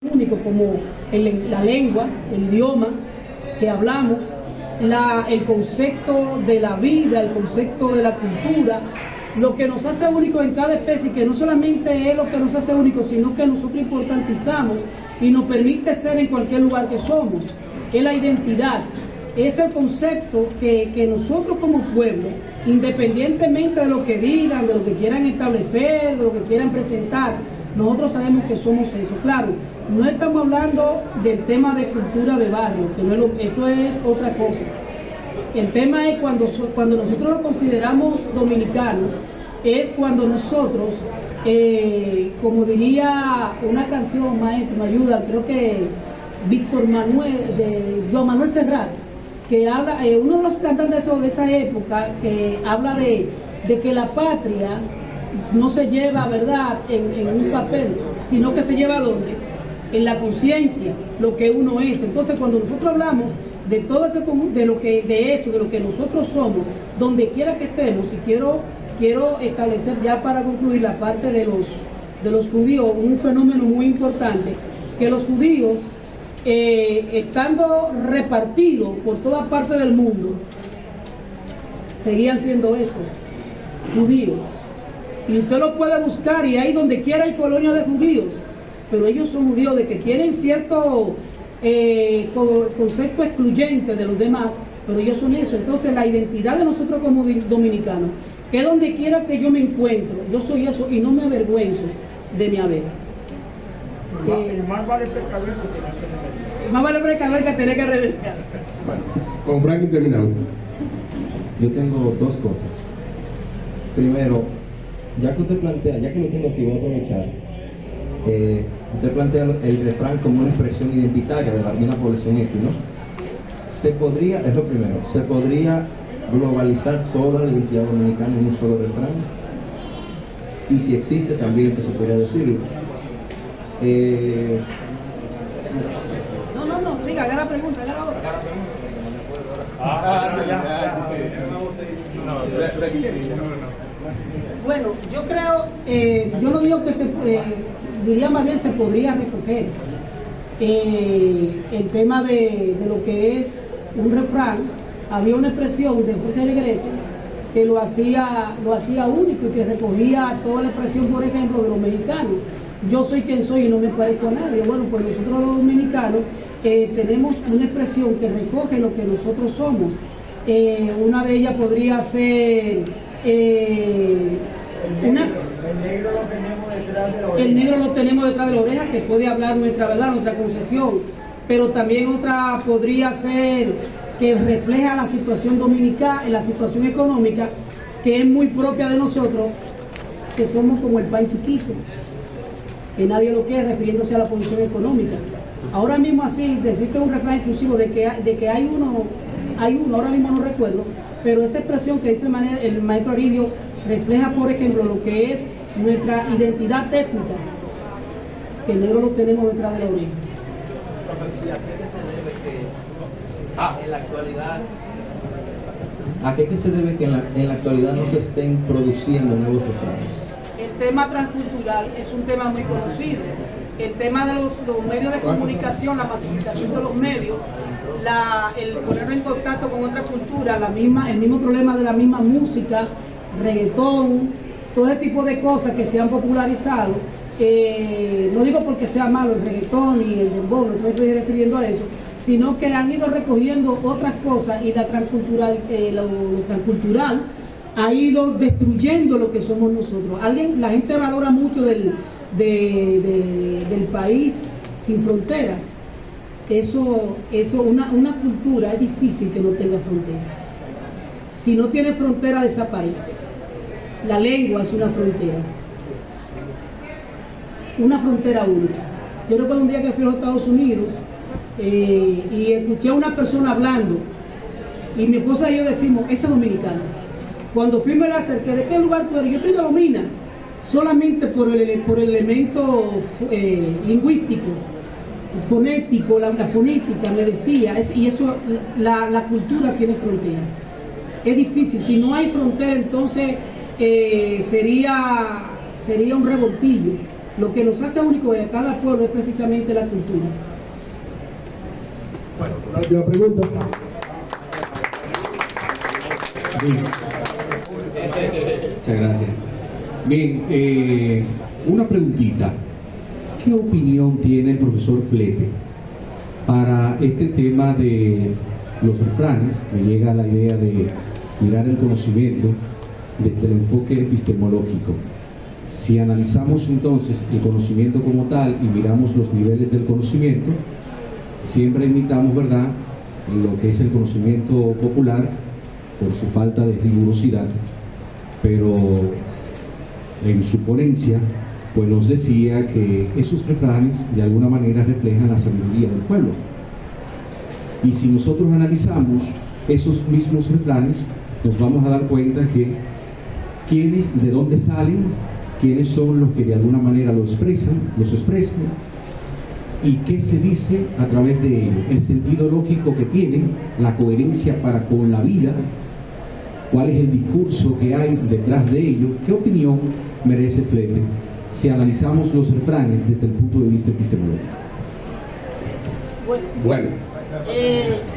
único como la lengua, el idioma que hablamos, el concepto de la vida, el concepto de la cultura, lo que nos hace únicos en cada especie, que no solamente es lo que nos hace únicos, sino que nosotros importantizamos y nos permite ser en cualquier lugar que somos, que es la identidad. Es el concepto que nosotros como pueblo, independientemente de lo que digan, de lo que quieran establecer, de lo que quieran presentar, nosotros sabemos que somos eso. Claro, no estamos hablando del tema de cultura de barrio, que no es eso es otra cosa. El tema es cuando nosotros lo consideramos dominicanos, es cuando nosotros, como diría una canción, maestro, me ayuda, creo que Víctor Manuel, de Joan Manuel Serrat, que habla, uno de los cantantes de esa época, que habla de que la patria no se lleva, ¿verdad?, en un papel, sino que se lleva ¿dónde? En la conciencia, lo que uno es. Entonces, cuando nosotros hablamos de todo ese de lo que nosotros somos, donde quiera que estemos, y quiero establecer ya para concluir la parte de los judíos, un fenómeno muy importante, que los judíos, estando repartidos por toda parte del mundo, seguían siendo eso, judíos. Y usted lo puede buscar, y ahí donde quiera hay colonias de judíos, pero ellos son judíos de que tienen cierto concepto excluyente de los demás, pero ellos son eso. Entonces la identidad de nosotros como dominicanos, que donde quiera que yo me encuentro, yo soy eso y no me avergüenzo de mi haber. Más vale precaver que tener que remediar. Más vale precaver que tener que remediar. Bueno, con Franklin terminamos. Yo tengo dos cosas. Primero, ya que usted plantea, ya que lo tengo aquí, voy a aprovechar. Usted plantea el refrán como una expresión identitaria de la misma población X, ¿no? Se podría, es lo primero, se podría globalizar toda la identidad dominicana en un solo refrán. Y si existe también, que se podría decirlo. No, siga, haga la pregunta, haga la otra. Bueno, yo creo, yo no digo que diría más bien se podría recoger el tema de lo que es un refrán. Había una expresión de Jorge Negrete que lo hacía único y que recogía toda la expresión, por ejemplo, de los mexicanos. Yo soy quien soy y no me parezco a nadie. Bueno, pues nosotros los dominicanos tenemos una expresión que recoge lo que nosotros somos. Una de ellas podría ser el negro lo tenemos detrás de la oreja, que puede hablar nuestra verdad, nuestra concesión, pero también otra podría ser que refleja la situación dominicana, la situación económica, que es muy propia de nosotros, que somos como el pan chiquito, que nadie lo quiere, refiriéndose a la posición económica. Ahora mismo así, existe un refrán exclusivo de que hay uno, ahora mismo no recuerdo, pero esa expresión que dice el maestro Aridio refleja, por ejemplo, lo que es nuestra identidad étnica, que el negro lo tenemos detrás de la oreja. ¿A qué se debe que en la actualidad no se estén produciendo nuevos refranes? El tema transcultural es un tema muy conocido. El tema de los medios de comunicación, la masificación de los medios, el ponerlo en contacto con otra cultura, el mismo problema de la misma música, reggaetón, todo ese tipo de cosas que se han popularizado. No digo porque sea malo el reggaetón y el dembow, no me estoy refiriendo a eso, sino que han ido recogiendo otras cosas, y lo transcultural ha ido destruyendo lo que somos nosotros. La gente valora mucho del país sin fronteras. Una cultura es difícil que no tenga frontera. Si no tiene frontera, desaparece. La lengua es una frontera única. Yo recuerdo un día que fui a los Estados Unidos y escuché a una persona hablando, y mi esposa y yo decimos, ese es dominicano. Cuando fui me la acerqué, ¿de qué lugar tú eres? Yo soy de Lomina, solamente por el elemento lingüístico, fonético, la fonética me decía, y eso, la cultura tiene frontera. Es difícil, si no hay frontera, entonces sería un revoltillo. Lo que nos hace único a cada pueblo es precisamente la cultura. La última pregunta. Bien. Muchas gracias. Bien, una preguntita. ¿Qué opinión tiene el profesor Flete para este tema de los refranes? Me llega la idea de mirar el conocimiento desde el enfoque epistemológico. Si analizamos entonces el conocimiento como tal y miramos los niveles del conocimiento, siempre imitamos, ¿verdad?, lo que es el conocimiento popular por su falta de rigurosidad, pero en su ponencia pues nos decía que esos refranes de alguna manera reflejan la sabiduría del pueblo. Y si nosotros analizamos esos mismos refranes, nos vamos a dar cuenta que quiénes, de dónde salen, quiénes son los que de alguna manera los expresan, y qué se dice a través de ello, el sentido lógico que tienen, la coherencia para con la vida, cuál es el discurso que hay detrás de ello, qué opinión merece Flete si analizamos los refranes desde el punto de vista epistemológico. Bueno.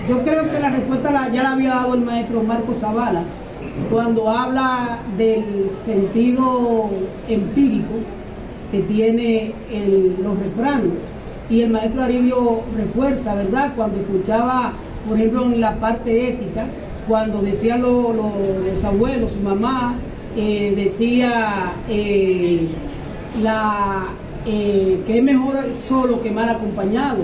Yo creo que la respuesta ya la había dado el maestro Marco Zavala cuando habla del sentido empírico que tiene los refranes, y el maestro Aridio refuerza, ¿verdad?, cuando escuchaba, por ejemplo, en la parte ética, cuando decían los abuelos, su mamá decía que es mejor solo que mal acompañado.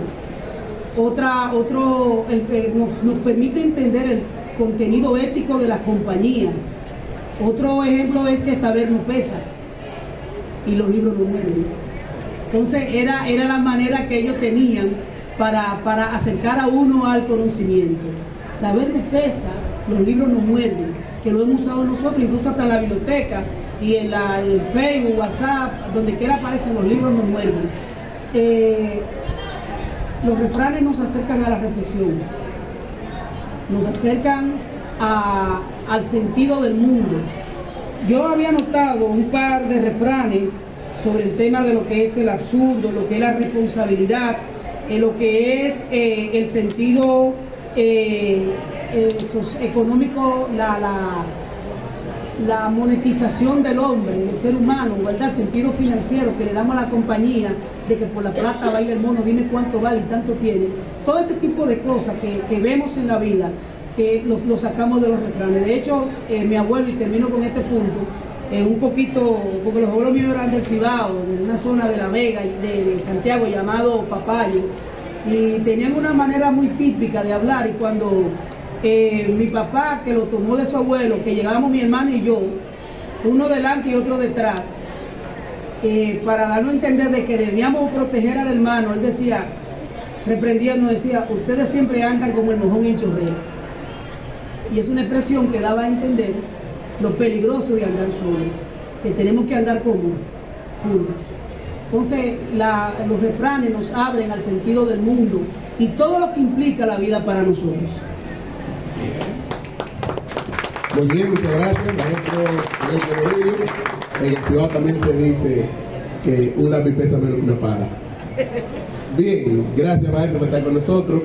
Nos permite entender el contenido ético de las compañías. Otro ejemplo es que saber no pesa y los libros no muerden. Entonces era la manera que ellos tenían para acercar a uno al conocimiento. Saber no pesa, los libros no muerden, que lo hemos usado nosotros, incluso hasta en la biblioteca y en el Facebook, WhatsApp, donde quiera aparecen, los libros no muerden. Los refranes nos acercan a la reflexión, nos acercan al sentido del mundo. Yo había notado un par de refranes sobre el tema de lo que es el absurdo, lo que es la responsabilidad, lo que es el sentido económico, la monetización del hombre, del ser humano, ¿verdad? El sentido financiero que le damos a la compañía, de que por la plata baila el mono, dime cuánto vale y tanto tiene. Todo ese tipo de cosas que vemos en la vida, que lo sacamos de los refranes. De hecho, mi abuelo, y termino con este punto, un poquito, porque los abuelos míos eran del Cibao, de una zona de La Vega, de Santiago, llamado Papayo, y tenían una manera muy típica de hablar, y cuando mi papá, que lo tomó de su abuelo, que llegábamos mi hermano y yo, uno delante y otro detrás, para darnos a entender de que debíamos proteger al hermano, él decía, reprendiendo, decía, ustedes siempre andan como el mojón en chorrera. Y es una expresión que daba a entender lo peligroso de andar solo, que tenemos que andar como juntos. Entonces, los refranes nos abren al sentido del mundo y todo lo que implica la vida para nosotros. Muy bien, muchas gracias, maestro Rodríguez. En el Cibao también se dice que un lápiz pesa menos que una pala. Bien, gracias, maestro, por estar con nosotros.